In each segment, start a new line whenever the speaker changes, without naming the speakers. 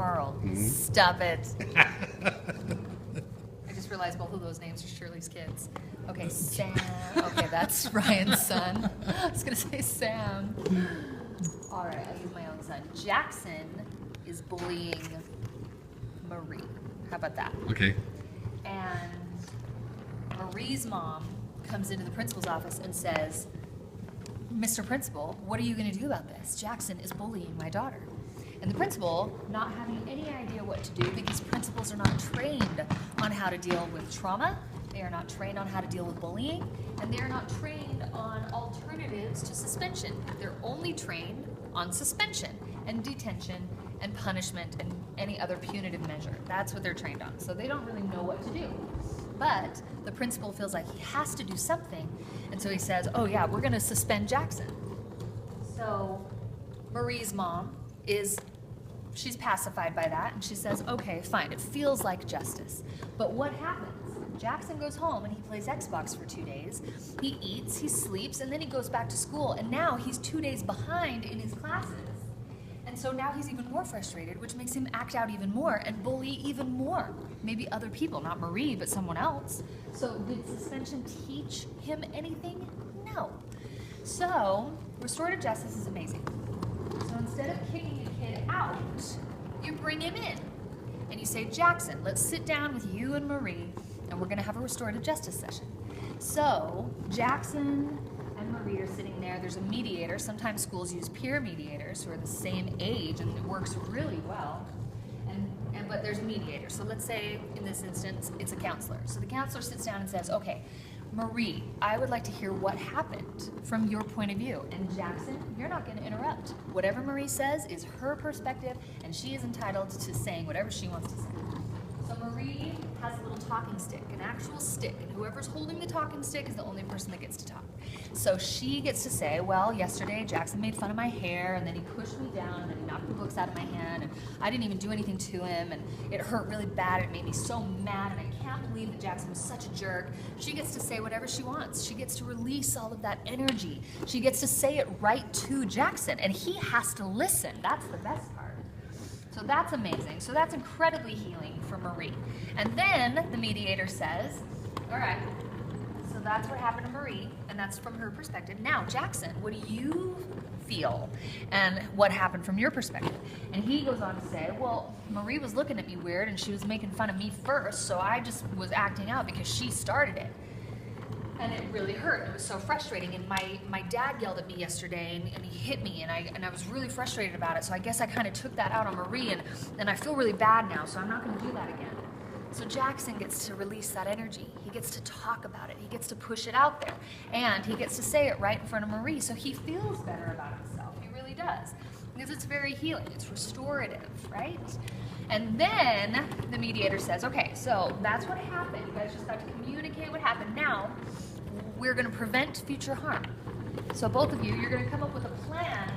Carl. Stop it. I just realized both of those names are Shirley's kids. Okay, Sam. Okay, that's Ryan's son. I was going to say Sam. All right, I'll use my own son. Jackson is bullying Marie. How about that?
Okay.
And Marie's mom comes into the principal's office and says, Mr. Principal, what are you going to do about this? Jackson is bullying my daughter. And the principal, not having any idea what to do, because principals are not trained on how to deal with trauma, they are not trained on how to deal with bullying, and they are not trained on alternatives to suspension. They're only trained on suspension and detention and punishment and any other punitive measure. That's what they're trained on. So they don't really know what to do. But the principal feels like he has to do something, and so he says, oh yeah, we're going to suspend Jackson. So Marie's mom she's pacified by that, and she says, okay, fine, it feels like justice. But what happens? Jackson goes home and he plays Xbox for 2 days. He eats, he sleeps, and then he goes back to school, and now he's 2 days behind in his classes. And so now he's even more frustrated, which makes him act out even more and bully even more. Maybe other people, not Marie, but someone else. So did suspension teach him anything? No. So restorative justice is amazing. So instead of kicking a kid out, you bring him in. And you say, Jackson, let's sit down with you and Marie, and we're gonna have a restorative justice session. So Jackson and Marie are sitting there. There's a mediator. Sometimes schools use peer mediators who are the same age, and it works really well. But there's a mediator. So let's say in this instance, it's a counselor. So the counselor sits down and says, okay, Marie, I would like to hear what happened from your point of view. And Jackson, you're not going to interrupt. Whatever Marie says is her perspective, and she is entitled to saying whatever she wants to say. So Marie has a little talking stick, an actual stick, and whoever's holding the talking stick is the only person that gets to talk. So she gets to say, well, yesterday Jackson made fun of my hair, and then he pushed me down, and then he knocked the books out of my hand, and I didn't even do anything to him, and it hurt really bad. It made me so mad, and I can't believe that Jackson was such a jerk. She gets to say whatever she wants. She gets to release all of that energy. She gets to say it right to Jackson, and he has to listen. That's the best part. So that's amazing. So that's incredibly healing for Marie. And then the mediator says, all right, so that's what happened to Marie, and that's from her perspective. Now, Jackson, what do you feel and what happened from your perspective? And he goes on to say, well, Marie was looking at me weird and she was making fun of me first, so I just was acting out because she started it. And it really hurt. It was so frustrating. And my dad yelled at me yesterday, and he hit me, and I was really frustrated about it. So I guess I kind of took that out on Marie, and I feel really bad now, so I'm not going to do that again. So Jackson gets to release that energy. He gets to talk about it. He gets to push it out there. And he gets to say it right in front of Marie, so he feels better about himself. He really does. Because it's very healing. It's restorative, right? And then the mediator says, okay, so that's what happened. You guys just got to communicate what happened. Now, we're going to prevent future harm. So both of you, you're going to come up with a plan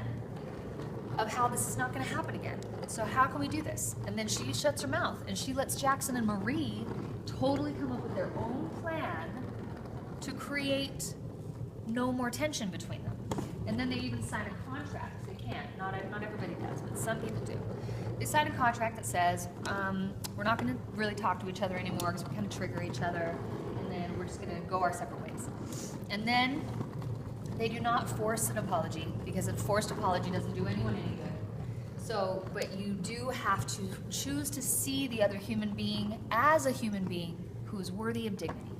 of how this is not going to happen again. So how can we do this? And then she shuts her mouth, and she lets Jackson and Marie totally come up with their own plan to create no more tension between them. And then they even sign a contract. They can't. Not everybody does, but some people do. They sign a contract that says, we're not going to really talk to each other anymore because we kind of trigger each other, and then we're just going to go our separate ways. And then they do not force an apology, because a forced apology doesn't do anyone any good. So, but you do have to choose to see the other human being as a human being who is worthy of dignity,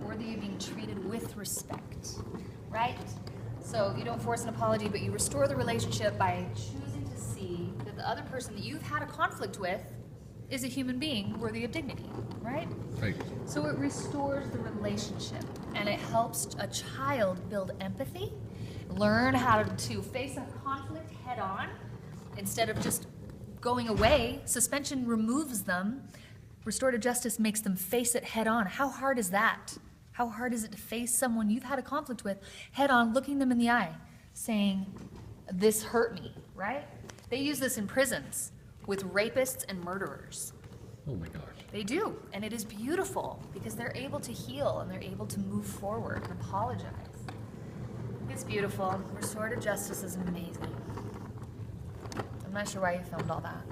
worthy of being treated with respect, right? So you don't force an apology, but you restore the relationship by choosing to see that the other person that you've had a conflict with is a human being worthy of dignity, right?
Right.
So it restores the relationship, and it helps a child build empathy, learn how to face a conflict head on instead of just going away. Suspension removes them. Restorative justice makes them face it head on. How hard is that? How hard is it to face someone you've had a conflict with head on, looking them in the eye, saying, this hurt me, right? They use this in prisons with rapists and murderers.
Oh my gosh.
They do, and it is beautiful because they're able to heal and they're able to move forward and apologize. It's beautiful. Restorative justice is amazing. I'm not sure why you filmed all that.